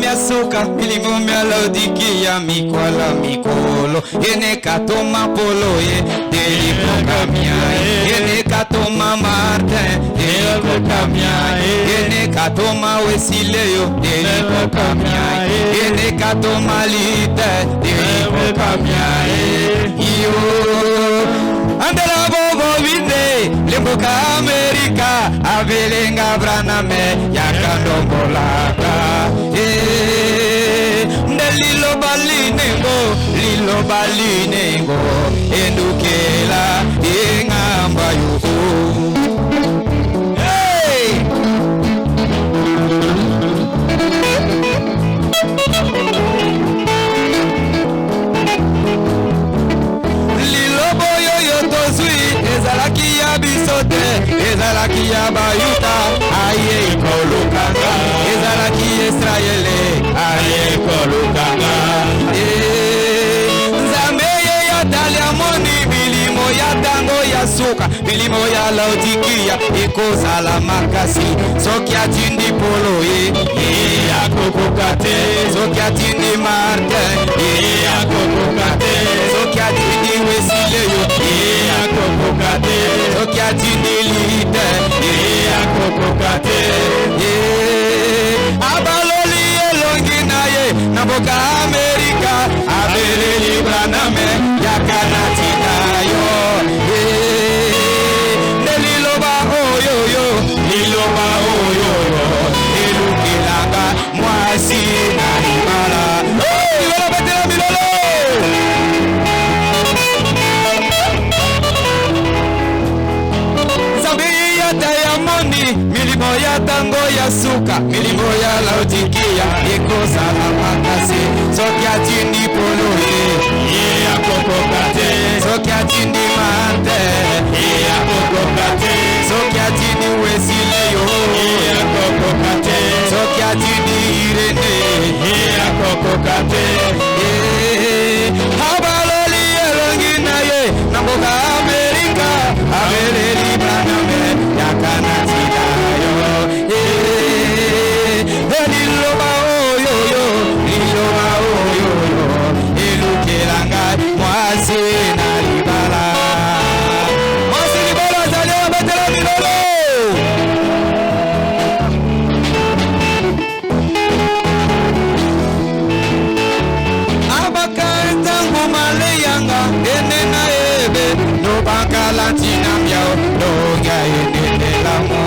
miasuka milimo mya Laodikia mikwala mikolo ene katoma polo ye delipo kamia ene katoma Martin delipo kamia ene katoma Wesileo delipo kamia ene katoma Lite delipo kamia yo andela bobo vinde lemboka Amerika avelenga braname yakandombolaka lilo balinengo endukela ingamba yuko lilo boyo yotozui ezalaki ya bisote ezalaki ya bayuta aye ikolukanga ezalaki Israele aye ikolukanga nzameye ya taliamoni milimo ya tango ya suka milimo ya Laodikia ikozala makasi soki atindi polo ye akokokate soki atindi Martin akokokate soki atindi Wesileo akokokate soki atindi Lite akokokate abaloli elongi naye naboka Amerika abeleli braname yakanatina yo liloba oyoyo elukilanga mwasi na libala libala betela milolo milimo ya tango ya suka milimo ya Laodikia ikozala makasi soki atindi polo ye akokokate soki atindi Martin ye akokokate soki atindi Wesileo ye akokokate soki atindi Irene ye akokokate abaloli elongi naye namboka Amerika abeleli braname yakanatina liloba oyoyo elukelanga mwasi na libala mwasi libala zalia betela milolo abakantangu maleyanga enena ebe nobakalantina myao longa enenelamo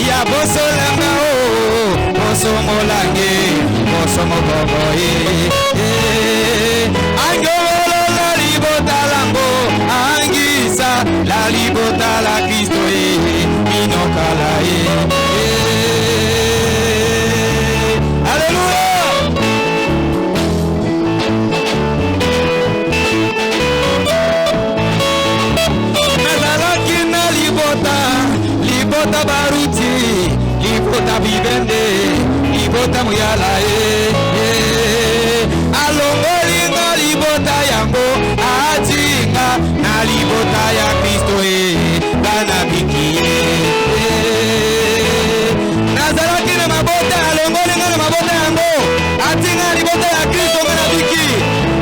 ya bosolanga o bosomolange bosomoboboye angolo la libota lango angisa la libota la Kristo inokala Alléluia. Nazalaki na libota baruti libota bibende libota muyala alongolinga libota yango atinga na libota ya Kristo bana bikie nazalaki na mabota alongolinga na mabota yango atinga libota ya Kristo bana biki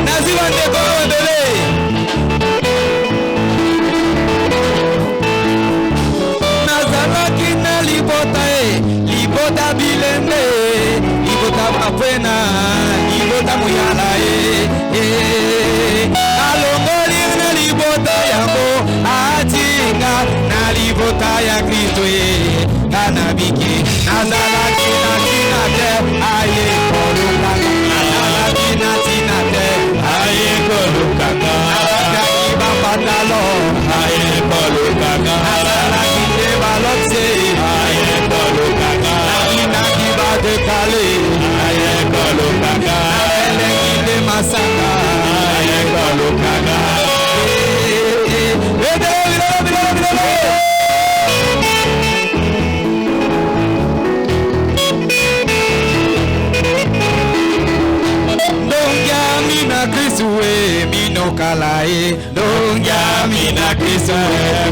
naziba ndeko webele libota bilende libota mapena libota muyala alongoli na libota yango atinga na libota ya Kristo kanabiki nazalaki na tinate aye kolukanga nazalaki na tinate aye kolukanga nazalaki bapatalo aye kolukanga nazalaki te balotse aye kolukanga nakinaki badekale aye kolukanga elengi te masanga aye kolukanga Kristo we mino minokalae longia mina Kristo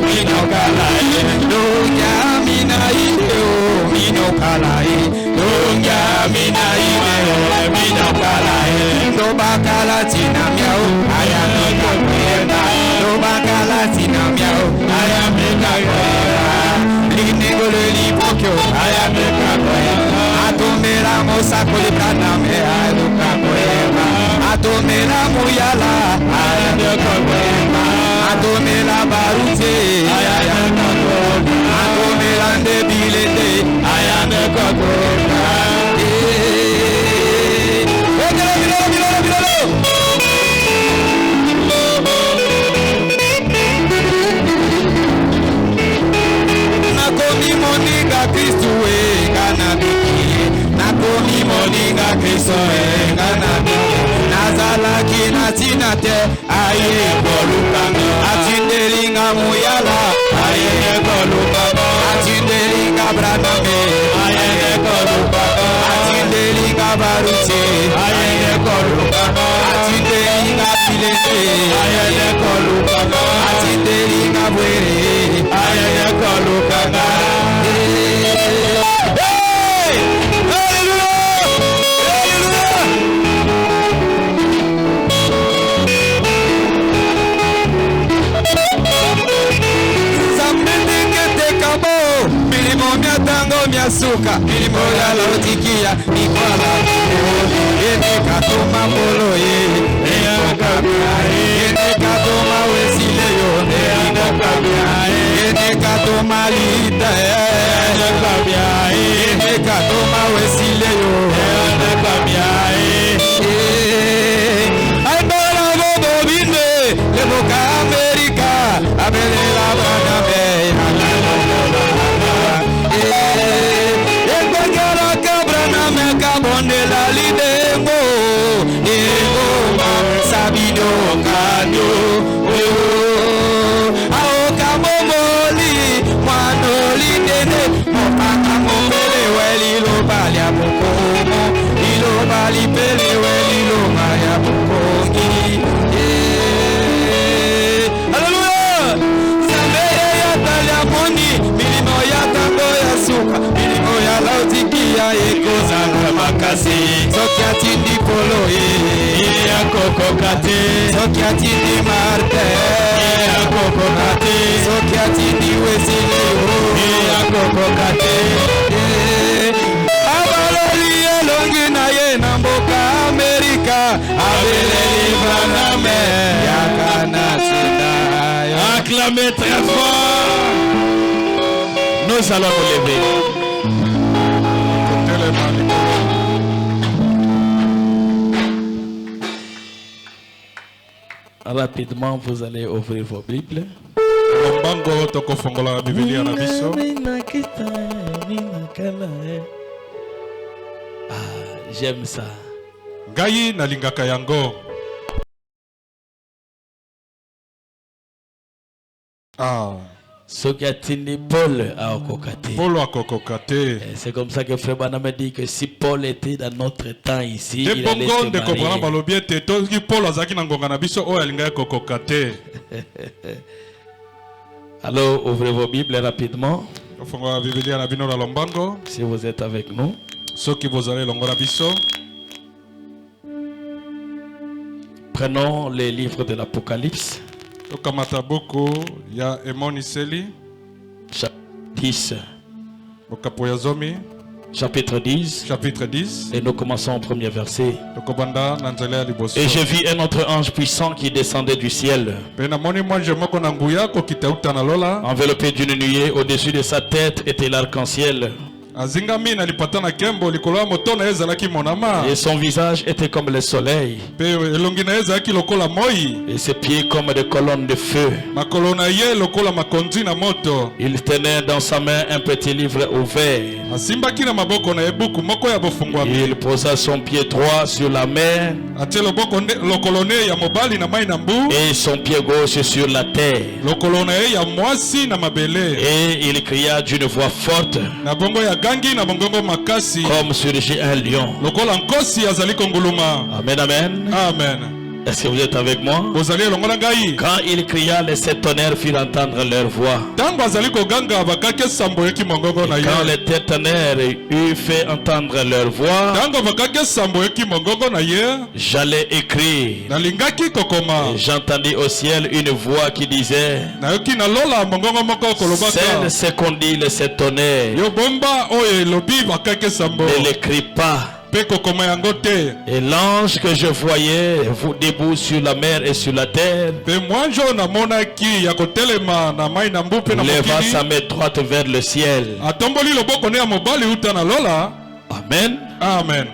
minokalae longia mina ideo minokalae longia mina ideo minokalae lobakala tina miao ayamika kwenda lobakala tina miao ayamika kwenda linegole lipokyo ayamika kwenda atomera mosa kolibana me aluka kwenda atomera muyala ayamika kwenda atomera barute ayamika kwenda atomera ndebilete ayamika kwenda Nakomi moninga Kristo engana biki Nakomi moninga Kristo engana biki Nazala kina tinate aye kolukanga Atinderinga muyala aye kolukanga Atinderinga bradame aye kolukanga Atinderinga barute aye kolukanga Atinderinga pilete aye kolukanga Atinderinga bwere aye kolukanga Suka milimo ya lautikia nikwala ene katoma polo ene kabia ene katoma wesile yo ene kabia ene katoma lita ene kabia ene katoma wesile yo ene kabia ay bala bobo binde le boka America abele la bana be Bonde la lidemo ego sabino kado aoka momoli manoli dede mopaka mopele weli lo bali amokomo ilo bali pele weli lo maya mokongi hallelujah sambe ya talia moni milimo ya tango ya suka milimo ya lautikia ego makasi sokiati di polo ya kokokate sokiati di marte ya kokokate sokiati di wesile ya kokokate abaloli elongi na ye na mboka Amerika abeleli baname ya kanasida acclamez très fort. Nous allons nous lever. Rapidement, vous allez ouvrir vos Bibles. Ah, j'aime ça. Gayi na lingaka yango. Ah. Paul a kokate. Paul a kokokate. C'est comme ça que Frère Branham me dit que si Paul était dans notre temps ici, il allait se marier. Alors, ouvrez vos Bibles rapidement. Si vous êtes avec nous. Prenons les livres de l'Apocalypse. Chapitre 10. Chapitre 10. Et nous commençons au premier verset. Et je vis un autre ange puissant qui descendait du ciel, enveloppé d'une nuée. Au-dessus de sa tête était l'arc-en-ciel. Et son visage était comme le soleil, et ses pieds comme des colonnes de feu. Il tenait dans sa main un petit livre ouvert. Il posa son pied droit sur la mer et son pied gauche sur la terre. Et il cria d'une voix forte, comme surgit un lion. Amen, Amen, amen. Amen. Est-ce que vous êtes avec moi? Bozali elongo na ngai. Quand il cria, les sept tonnerres firent entendre leur voix. Tango azali koganga bakaki esambo eki mongongo na ye. Quand les sept tonnerres eurent fait entendre leur voix, Tango bakaki esambo eki mongongo na ye. j'allais écrire. Nalingaki kokoma. Et j'entendis au ciel une voix qui disait, Nayoki na lola mongongo moko kolobaka. celle qu'on dit les sept tonnerres, Yo bomba oyo elobi bakaki esambo. ne l'écris pas. Pe kokoma yango te. Et l'ange que je voyais vous debout sur la mer et sur la terre Pe mwanjo namonaki ya kotelema na mai na mbu pe na leva sa mokili. main droite vers le ciel. Atomboli loboko ne ya mobali uta na lola. Amen. Amen.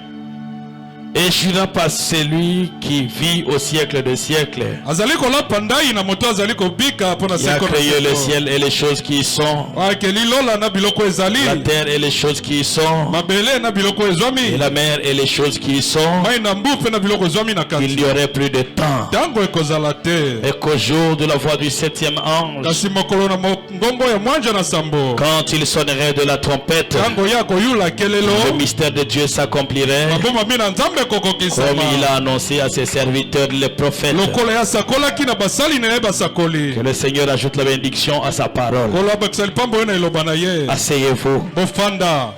Et jura par celui qui vit au siècle des siècles, Azali kolapa ndai na moto azali kobika pona qui a seko na créé le seko. ciel et les choses qui y sont, Akeli lola na biloko ezali. la terre et les choses qui y sont, Mabele na biloko et ezwami. la mer et les choses qui y sont, Mai na mbu pe na biloko ezwami na il kati. n'y aurait plus de temps. Tango ekozala te. Et qu'au jour de la voix du septième ange, Kasi mokolo na ngongo ya mwanja na sambo. quand il sonnerait de la trompette, Tango ya koyula le kelelo. mystère de Dieu s'accomplirait, Maboma mina nzambe comme kokokisama. il a annoncé à ses serviteurs les prophètes. Lokola ya sakolaki na basali na ye basakoli. Que le Seigneur ajoute la bénédiction à sa parole. Kolo abakisali pambo ye na eloba na ye. Asseyez-vous. Bofanda.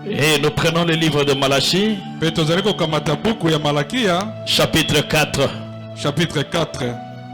Et nous prenons le livre de Malachie, Pe tozali kokamata buku ya Malakia, chapitre 4. chapitre 4.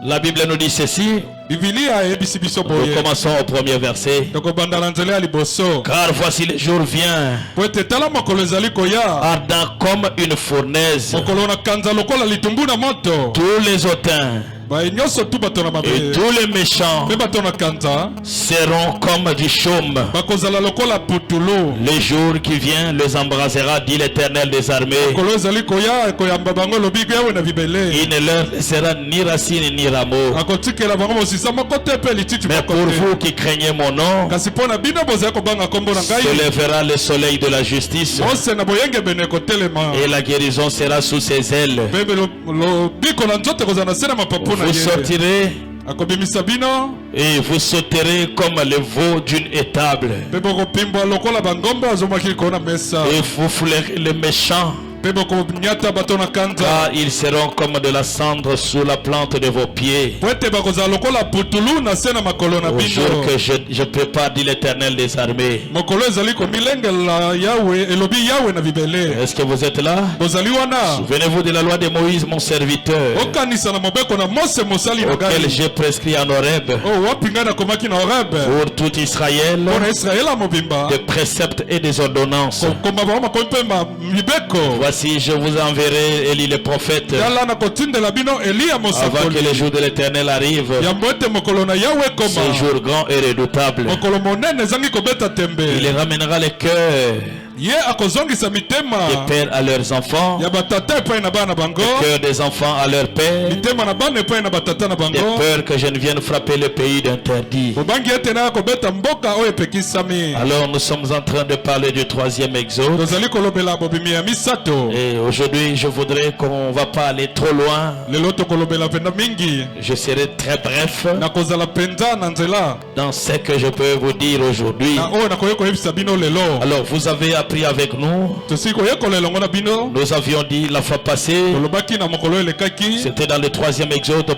La Bible nous dit ceci. Biblia eyebisi biso Nous boye. commençons au premier verset. Tokobanda na nzela ya liboso. Car voici le jour vient, Po ete tala mokolo ezali koya. ardent comme une fournaise. Mokolo na kanza lokola litumbu na moto. Tous les hautains Baye nyonso tu bato na et mabe. tous les méchants Pe bato na kanza. seront comme du chaume. Bakozala lokola putulu. Le jour qui vient les embrasera, dit l'Éternel des armées. Mokolo ezali koya koyamba bango lobi yawe na bibele. Il ne leur laissera ni racine ni rameau. Akotikela bango mosisa moko te pe lititi Mais moko pour te. vous qui craignez mon nom, Kasi mpo na bino bozali kobanga kombo na se ngai. lèvera le soleil de la justice Mose na boyenge bene kotelema. et la guérison sera sous ses ailes. Bebe lobiko na nzoto kozala na se na mapapu na Vous ye. sortirez Akobimisa bino. et vous sauterez comme le veau d'une étable. Pe bokopimbwa lokola bangombe azomaki likolo na mesa. Et vous foulerez les méchants, Pe bokonyata bato na kanza. car ils seront comme de la cendre sous la plante de vos pieds. Po ete bakozala lokola putulu na se na makolo na Au jour bino. que je prépare, dit l'Éternel des armées. Mokolo ezali komilengela yawe elobi yawe na bibele. Est-ce que vous êtes là? Bozali wana. Souvenez-vous de la loi de Moïse, mon serviteur, Okanisa na mobeko na Mose mosali na auquel ngai. j'ai prescrit en Horeb Oh wapi ngai nakomaki na Horeb. pour tout Israël Mpona Israela mobimba. des préceptes et des ordonnances. Koma bango makomi mpe mibeko. Voici, je vous enverrai Élie le prophète Tala nakotindela bino Eliya avant que mosakoli. le jour de l'Éternel arrive. Yambo ete mokolo na yawe Ce ekoma. jour grand et redoutable. Mokolo monene ezangi kobeta tembe. Il ramènera les cœurs Ye akozongisa mitema des pères à leurs enfants, ya batata epai na bana bango. les cœurs des enfants à leurs pères, Mitema na bana epai na batata na de bango. peur que je ne vienne frapper le pays d'interdit. Bobangi ete na kobeta mboka oyo epekisami. Alors nous sommes en train de parler du troisième exode. Tozali kolobela bobimi ya misato. Et aujourd'hui, je voudrais qu'on va pas aller trop loin. Lelo tokolobela penda mingi. Je serai très bref Nakozala penza na nzela. dans ce que je peux vous dire aujourd'hui. Na oyo nakoki koyebisa bino lelo. Alors, vous avez appris avec nous. Tosili koyekola elongo na bino. Nous avions dit la fois passée, Tolobaki na mokolo elekaki. c'était dans le troisième exode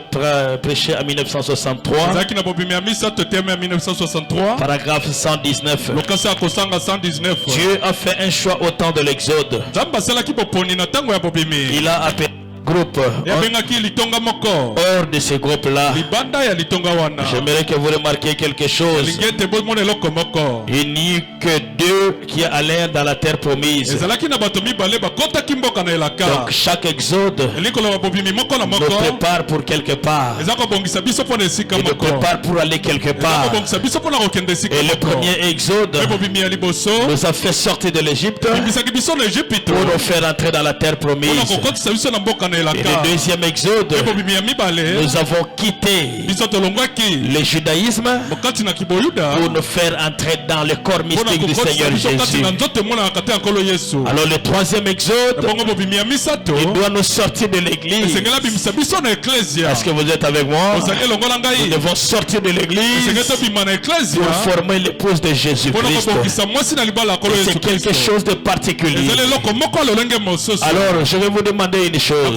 prêché en 1963, Ezalaki na bobimi ya misato teme ya 1963. paragraphe 119. Lokasi ya kosanga 119. Dieu a fait un choix au temps de l'exode. Nzambe asalaki boponi na ntango ya bobimi. Il a appelé un groupe. Yabengaki litonga moko. Hors de ce groupe-là, Libanda ya litonga wana. j'aimerais que vous remarquiez quelque chose. Elingi ete bomona eloko moko. Il n'y eut que deux qui allèrent dans la terre promise. Ezalaki na bato mibale bakotaki mboka na elaka. Donc chaque exode Elikolo ya bobimi moko na nous moko. prépare pour quelque part. Eza kobongisa biso mpona esika Il nous moko. prépare pour aller quelque Eza part. kobongisa biso mpona kokende esika Et le moko. premier exode Mpe bobimi ya liboso. nous a fait sortir de l'Égypte Bimisaki biso na Egypte. pour nous faire entrer dans la terre Mpona promise. kokotisa biso na mboka na le deuxième exode, nous avons quitté le judaïsme pour nous faire entrer dans le corps mystique du Seigneur Jésus. Alors le troisième exode, il doit nous sortir de l'église. Est-ce que vous êtes avec moi? Nous devons sortir de l'église pour former l'épouse de Jésus-Christ. C'est quelque chose de particulier. Alors je vais vous demander une chose.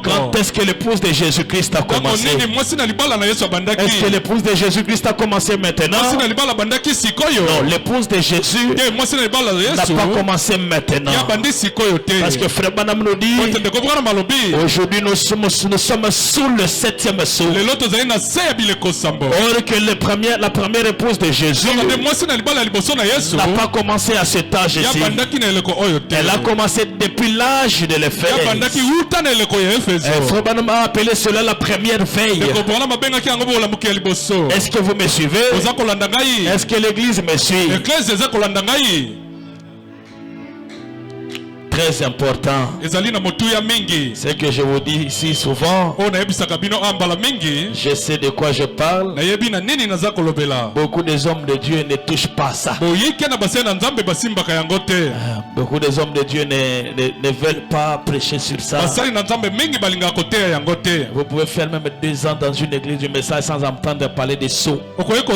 Quand est-ce que l'épouse de Jésus-Christ a commencé? Est-ce que l'épouse de Jésus-Christ a commencé maintenant? Non, l'épouse de Jésus n'a pas commencé maintenant. Parce que Frère Branham nous dit, aujourd'hui nous sommes sous le 7e sceau. Or que la première épouse de Jésus n'a pas commencé à cet âge ici. Elle a commencé depuis l'âge de l'Éphèse. Frère Branham a appelé cela la première veille. Est-ce que vous me suivez? Est-ce que l'église me suit? Très important. C'est que je vous dis ici souvent. Je sais de quoi je parle. Beaucoup des hommes de Dieu ne touchent pas ça. Beaucoup des hommes de Dieu ne veulent pas prêcher sur ça. Vous pouvez faire même 2 ans dans une église du message sans entendre parler des sceaux. Alors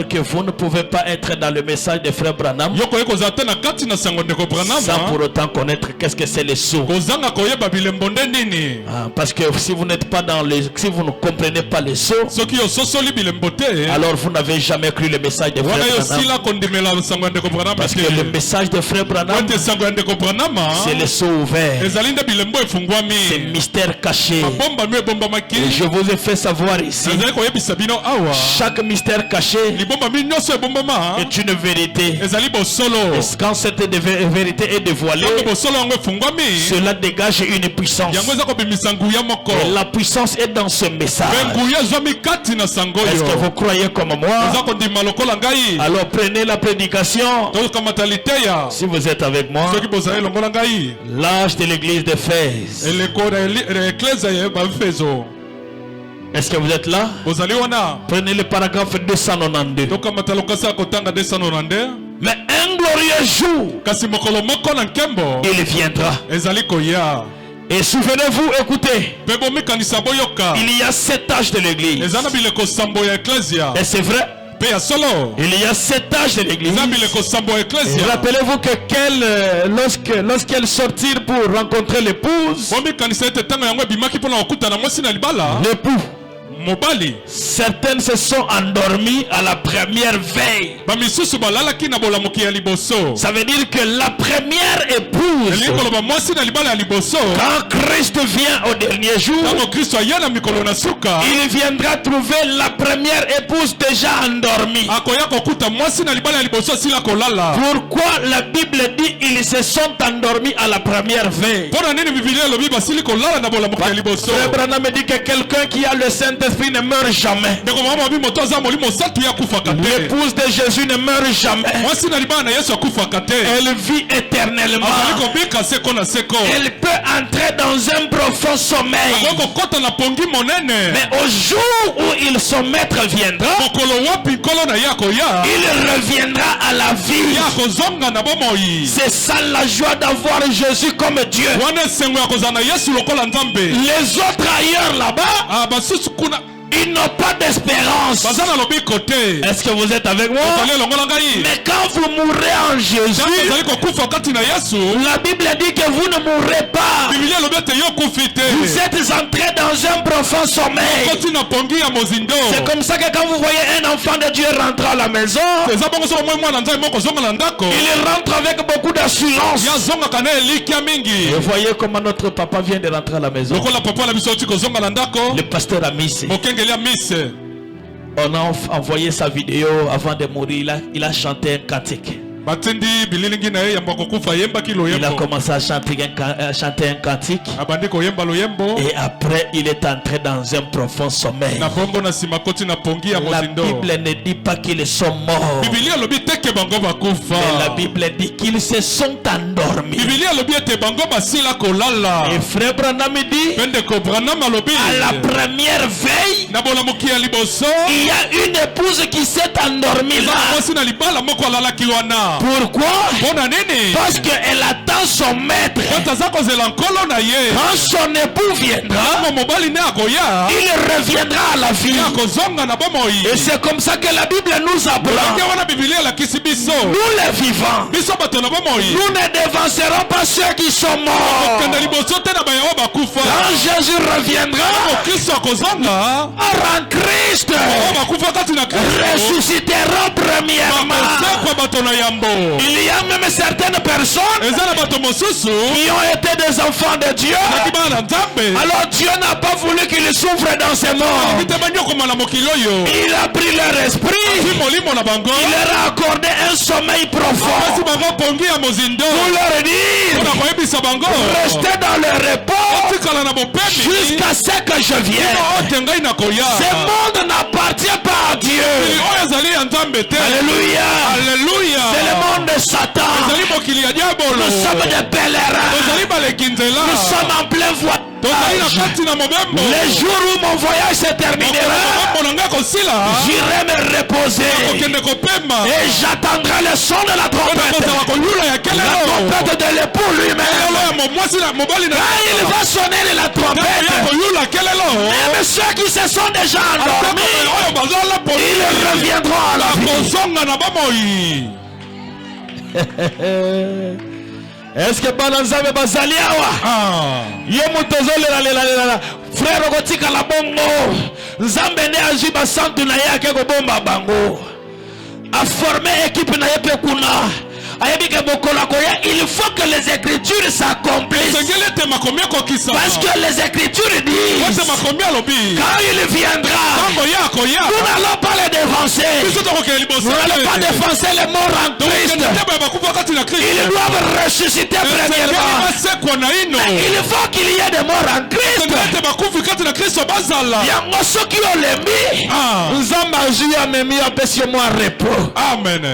que vous ne pouvez pas être dans le message de Frère Branham sans pour autant connaître qu'est-ce que c'est les sceaux. Parce que si vous n'êtes pas dans les, si vous ne comprenez pas les sceaux, alors vous n'avez jamais cru le message de Frère Branham. Parce que le message de Frère Branham, c'est les sceaux ouverts, c'est mystère caché. Et je vous ai fait savoir ici, chaque mystère caché est une vérité. Et quand cette vérité est dévoilée, cela dégage une puissance. Et la puissance est dans ce message. Est-ce que vous croyez comme moi? Alors prenez la prédication. Si vous êtes avec moi, l'âge de l'église d'Éphèse. Est-ce que vous êtes là? Prenez le paragraphe 292. Mais un glorieux jour, il viendra. Et souvenez-vous, écoutez, il y a 7 âges de l'église. Et c'est vrai, il y a 7 âges de l'église. Rappelez-vous que lorsqu'elle sortit pour rencontrer l'épouse, l'époux, certaines se sont endormies à la première veille. Ça veut dire que la première épouse, quand Christ vient au dernier jour, il viendra trouver la première épouse déjà endormie. Pourquoi la Bible dit ils se sont endormis à la première veille? Frère Branham me dit que quelqu'un qui a le Saint-Esprit ne meurt jamais. L'épouse de Jésus ne meurt jamais. Elle vit éternellement. Elle peut entrer dans un profond sommeil. Mais au jour où son maître viendra, il reviendra à la vie. C'est ça la joie d'avoir Jésus comme Dieu. Les autres ailleurs là-bas, ils n'ont pas d'espérance. Est-ce que vous êtes avec moi? Mais quand vous mourrez en Jésus, la Bible dit que vous ne mourrez pas. Vous êtes entrés dans un profond sommeil. C'est comme ça que quand vous voyez un enfant de Dieu rentrer à la maison, il rentre avec beaucoup d'assurance. Vous voyez comment notre papa vient de rentrer à la maison. Le pasteur Amis, on a envoyé sa vidéo avant de mourir. Il a chanté un cantique. Il a commencé à chanter un cantique. Et après, il est entré dans un profond sommeil. La Bible ne dit pas qu'ils sont morts. Mais la Bible dit qu'ils se sont endormis. Et frère Branham dit, à la première veille, il y a une épouse qui s'est endormie là. Pourquoi? Parce qu'elle attend son maître. Quand son époux viendra, il reviendra à la vie. Et c'est comme ça que la Bible nous apprend. Nous les vivants, nous ne dévancerons pas ceux qui sont morts. Quand Jésus reviendra, en Christ ressusciteront premièrement. Il y a même certaines personnes qui ont été des enfants de Dieu. Alors Dieu n'a pas voulu qu'ils souffrent dans ce monde. Il a pris leur esprit. Il leur a accordé un sommeil profond pour leur dire, restez dans le repos jusqu'à ce que je vienne. Ce monde n'appartient pas à Dieu. Alléluia. C'est le monde de Satan. Nous sommes des pèlerins. Nous sommes en plein voyage. Les jours où mon voyage se terminera, j'irai me reposer et j'attendrai le son de la trompette. La trompette de l'époux lui-même. Quand il va sonner la trompette, même ceux qui se sont déjà endormis, ils reviendront à la vie. Est-ce que Bananzabe Bazaliawa? Frère Rogotika la bongo. Nzambe ne ajiba santu na yake ko bomba bango. A former équipe na yepe kuna. Il faut que les écritures s'accomplissent. Parce que les écritures disent, quand il viendra, nous n'allons pas les dévancer. Nous n'allons pas dévancer les morts en Christ. Ils doivent ressusciter premièrement. Mais il faut qu'il y ait des morts en Christ. Il y a ceux qui ont les mis. Nous avons repos. Amen.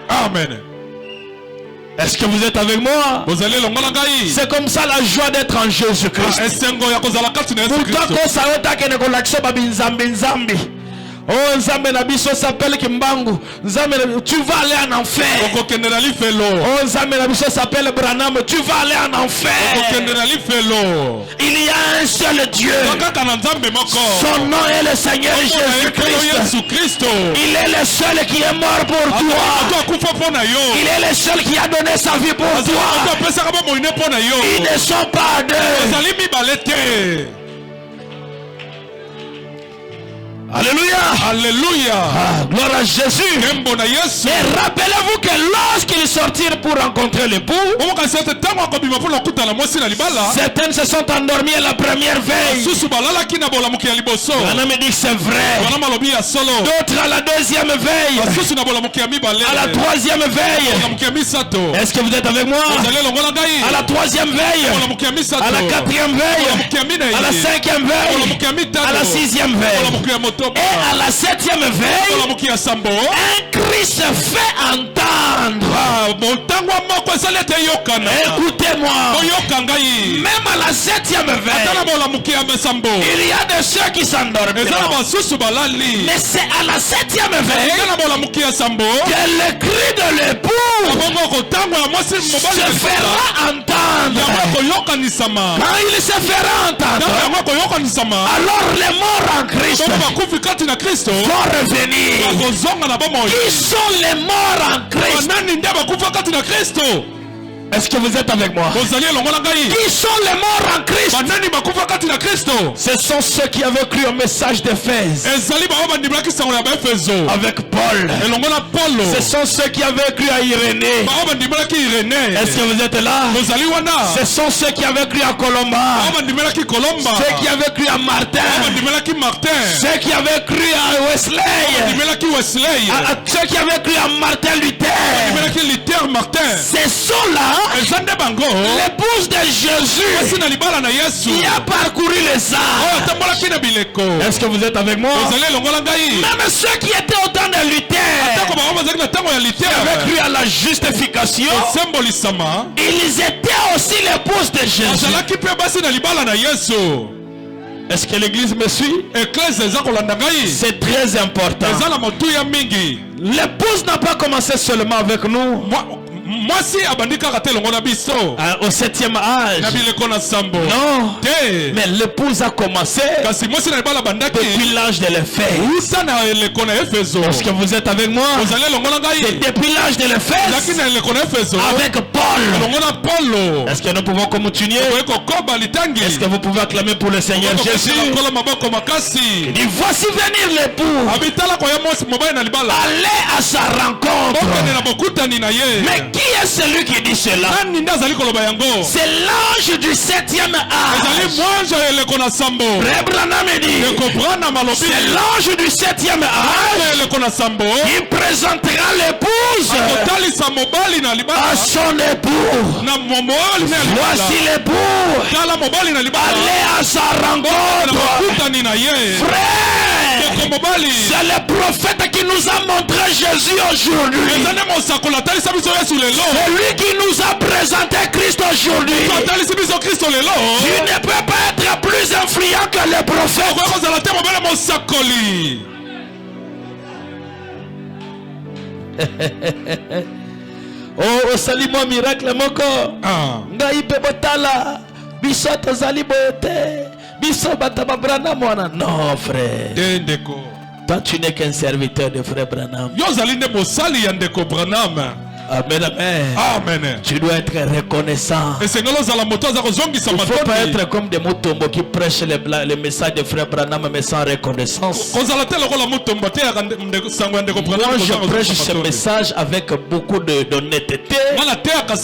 Amen. Est-ce que vous êtes avec moi? C'est comme ça la joie d'être en Jésus-Christ. Oh, Nzambe na biso s'appelle Kimbangu. Nzambe, tu vas aller en enfer. Oh, Nzambe na biso s'appelle Branham. Tu vas aller en enfer. Il y a un seul Dieu. Son nom est le Seigneur Jésus-Christ. Il est le seul qui est mort pour toi. Il est le seul qui a donné sa vie pour toi. Ils ne sont pas deux. Alléluia. Alléluia. Gloire à Jésus. Et rappelez-vous que lorsqu'ils sortirent pour rencontrer l'époux, certains se sont endormis à la première veille. Branham dit que c'est vrai. D'autres à la deuxième veille. À la troisième veille. Est-ce que vous êtes avec moi? À la troisième veille. À la quatrième veille. À la cinquième veille. À la sixième veille. Et à la septième veille, un cri se fait entendre. Écoutez-moi. Même à la septième veille, il y a de ceux qui s'endorment. Mais c'est à la septième veille que le cri de l'époux se fera entendre. Quand il se fera entendre, alors les morts en Christ vont revenir. Qui sont les morts en Christ? Est-ce que vous êtes avec moi? Qui sont les morts en Christ? Ce sont ceux qui avaient cru au message d'Éphèse avec Paul. Ce sont ceux qui avaient cru à Irénée. Est-ce que vous êtes là? Ce sont ceux qui avaient cru à Colomba. Ceux qui avaient cru à Martin. Ceux qui avaient cru à Wesley. Ceux qui avaient cru à Martin Luther. Ce sont là l'épouse de Jésus qui a parcouru les arts. Est-ce que vous êtes avec moi? Même ceux qui étaient au temps de Luther, qui avaient cru à la justification, ils étaient aussi l'épouse de Jésus. Est-ce que l'église me suit? C'est très important. L'épouse n'a pas commencé seulement avec nous. Au 7e âge. Non. Mais l'épouse a commencé depuis l'âge de l'Éphèse. Est-ce que vous êtes avec moi? C'est depuis l'âge de l'Éphèse avec Paul. Est-ce que nous pouvons continuer? Est-ce que vous pouvez acclamer pour le Seigneur Jésus? Il dit, voici venir l'époux. Allez à sa rencontre. Mais qui est celui qui dit cela? C'est l'ange du 7e âge. Frère Branham dit, c'est l'ange du 7e âge qui présentera l'épouse à son époux. Voici l'époux. Allez à sa rencontre. Frère, c'est le prophète qui nous a montré Jésus aujourd'hui. C'est lui qui nous a présenté Christ aujourd'hui. Tu ne peux pas être plus influent que le prophète. Oh, salimo miracle moko. Ngai pe botala. Biso tozali bote. Biso bataba Branham wana. Non, frère. Toi, tu n'es qu'un serviteur de frère Branham. Amen, amen. Tu dois être reconnaissant. Il ne faut pas être comme des motombos qui prêchent le message de frère Branham mais sans reconnaissance. Moi je prêche ce message avec beaucoup d'honnêteté. Parce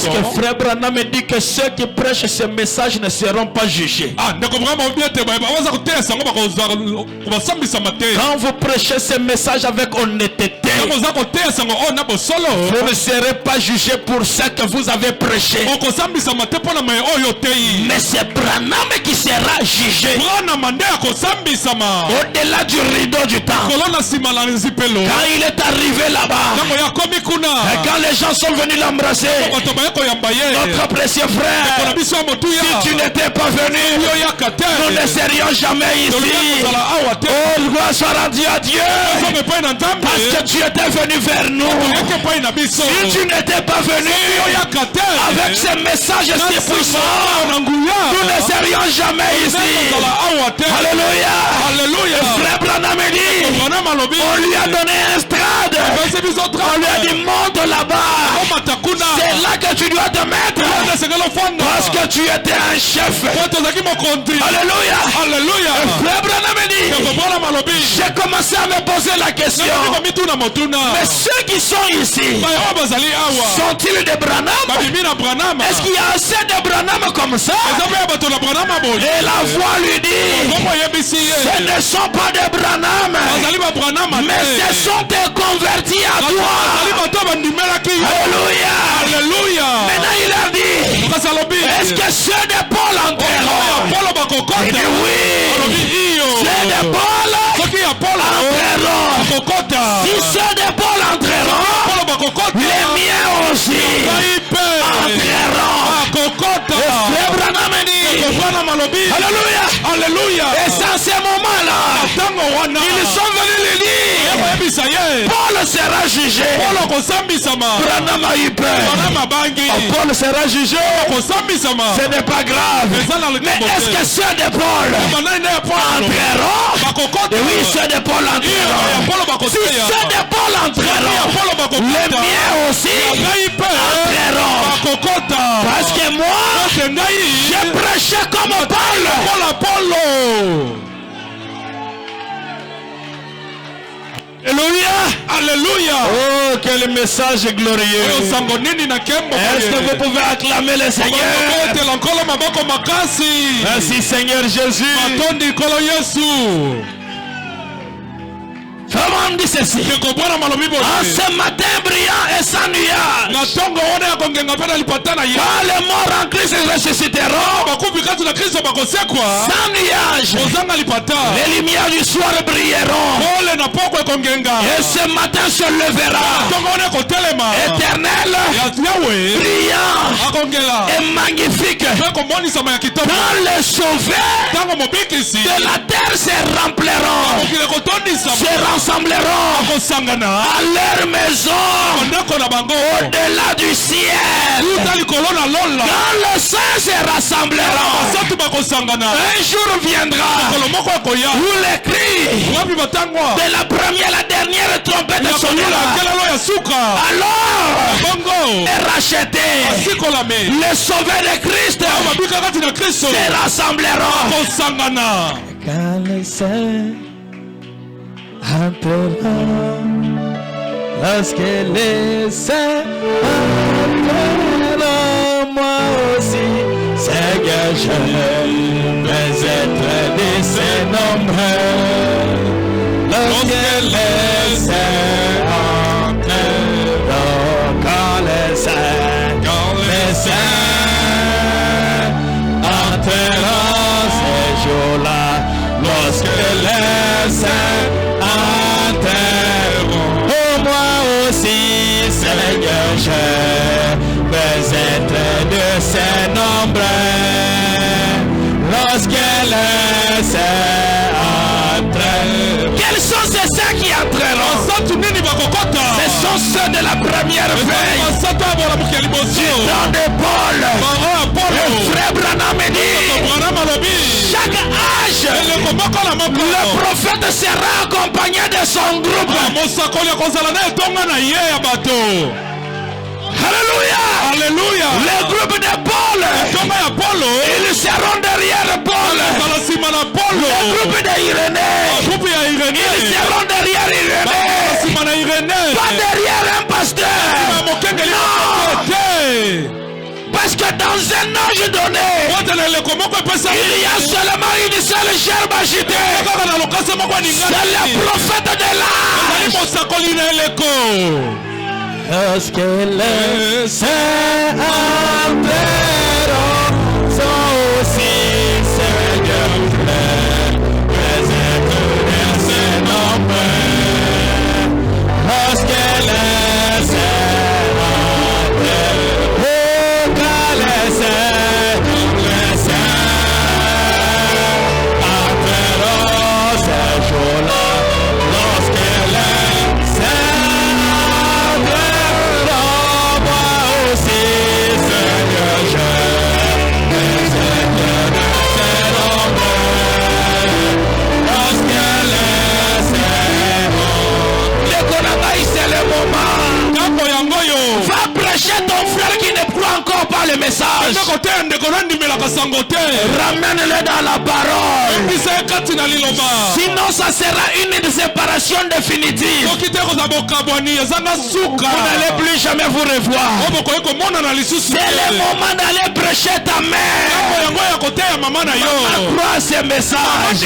que frère Branham dit que ceux qui prêchent ce message ne seront pas jugés. Quand vous prêchez ce message avec honnêteté, vous ne serez pas jugé pour ce que vous avez prêché. Mais c'est Branham qui sera jugé. Au-delà du rideau du temps. Quand il est arrivé là-bas, et quand les gens sont venus l'embrasser, notre précieux frère, si tu n'étais pas venu, nous ne serions jamais ici. Oh, gloire soit rendue à Dieu, parce que tu étais venu vers nous. Si tu n'étais pas venu avec ce message si puissant, nous ne serions jamais ici. Alléluia. Frère Branham dit, on lui a donné un strade. On lui a dit, monte là-bas. C'est là que tu dois te mettre. Parce que tu étais un chef. Alléluia. Frère Branham dit, j'ai commencé à me poser la question. Mais ceux qui sont ici, sont-ils des Branham? Est-ce qu'il y a assez de Branham comme ça? Et la voix lui dit, ce ne sont pas des Branham, mais ce sont des convertis à toi. Alléluia. Maintenant il a dit, est-ce que ceux de Paul entreront? Il dit oui. Ceux de Paul entreront. Si ceux de Paul entreront, les miens aussi entreront. Et Branham dit, Alléluia. Et c'est à ce moment-là, ils sont venus le dire, Paul sera jugé. Branham a eu peur. Paul sera jugé. Ce n'est pas grave. Mais est-ce que ceux de Paul entreront? Oui, ceux de Paul entreront. Si ceux de Paul entreront, les miens aussi entreront. Parce que moi, j'ai prêché comme Paul. Alléluia. Oh, quel message glorieux. Est-ce que vous pouvez acclamer le Seigneur? Merci Seigneur Jésus. Comment on dit ceci? En ce matin brillant et sans nuage, quand les morts en Christ ressusciteront, sans nuage, les lumières du soir brilleront, et ce matin se levera, éternel, brillant et magnifique, quand les sauvés de la terre se rempliront, se rassembleront à leur maison au-delà du ciel. Quand le sang se rassemblera, un jour viendra où les cris de la première à la dernière trompette sonnera. Alors est racheté. Les sauvés de Christ se rassembleront. Quand le sang entrera, lorsque les saints entreront, moi aussi, Seigneur, je vais être de ces nombreux. Lorsque les saints entreront, quand les saints entreront ces jours-là, lorsque les saints entreront, oh moi aussi, Seigneur, je vais être de ces nombreux. Lorsque les saints entreront. Quels sont ces saints qui entreront? Ce sont ceux de la première veille. Du temps de Paul. Le frère Branham dit, chaque âge, le prophète sera accompagné de son groupe. Alléluia. Le groupe de Paul, ils seront derrière Paul. Le groupe d'Irénée, ils seront derrière Irénée. Pas derrière un pasteur. Non. Parce que dans un âge donné, il y a seulement une seule gerbe agitée. C'est le prophète de l'âge. Lorsque les saints entreront, sont aussi Seigneur, vais être de ces nombreux. Lorsque les saints entreront, oh, quand les saints entreront ces jours-là, lorsque les saints ton frère qui ne croit encore pas le message. Ramène-le dans la parole. Sinon ça sera une séparation définitive. Vous n'allez plus jamais vous revoir. C'est le moment d'aller prêcher ta mère. Maman, crois ce message.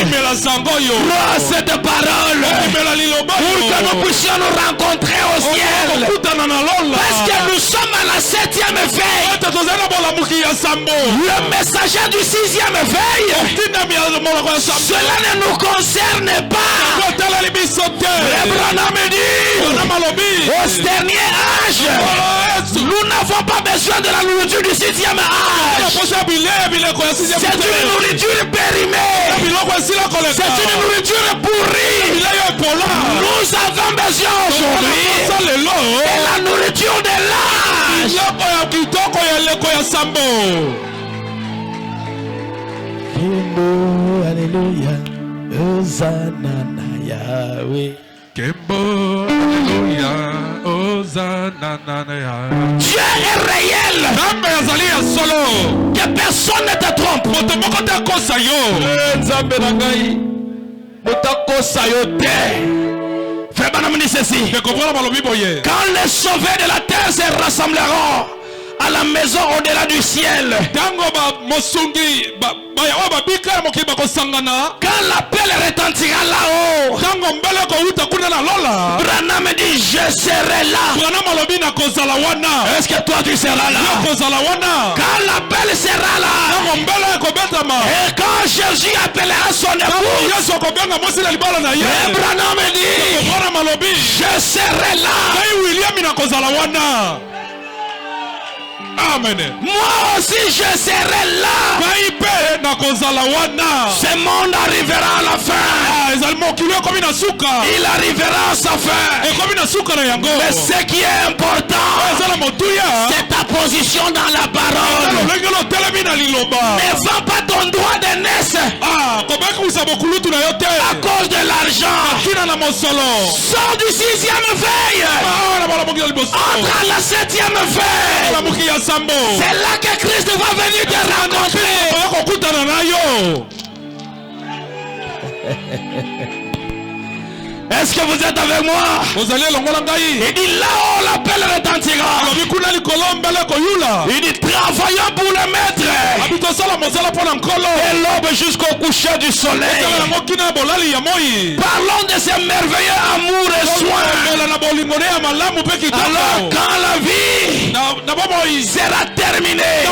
Crois cette parole. Pour que nous puissions nous rencontrer au ciel. Parce que nous sommes à la 7e veille. Le messager du 6e veille. Cela ne nous concerne pas. Le Branham dit, au dernier âge, nous n'avons pas besoin de la nourriture du 6e âge. C'est une nourriture périmée. C'est une nourriture pourrie. Nous avons besoin aujourd'hui de la nourriture de l'âge. Alléluia. Hosanna Yahweh. Alléluia. Dieu est réel. Que personne ne te trompe. Frère Branham dit ceci. Quand les sauvés de la terre se rassembleront à la maison au-delà du ciel, quand l'appel retentira là-haut, Branham dit je serai là. Est-ce que toi tu seras là? Quand l'appel sera là, et quand Jésus appellera son épouse, Branham dit je serai là. Amen. Moi aussi je serai là. Ce monde arrivera à la fin. Il arrivera à sa fin. Mais ce qui est important, c'est ta position dans la parole. Ne vends pas ton droit de naissance à cause de l'argent. Sors du 6e veille. Entre à la 7e veille. C'est là que Christ va venir te rencontrer. Est-ce que vous êtes avec moi? Il dit là-haut l'appel retentira. Il dit travaillons pour le maître. Et l'aube jusqu'au coucher du soleil. Parlons de ce merveilleux amour et soin. Alors quand la vie sera terminée,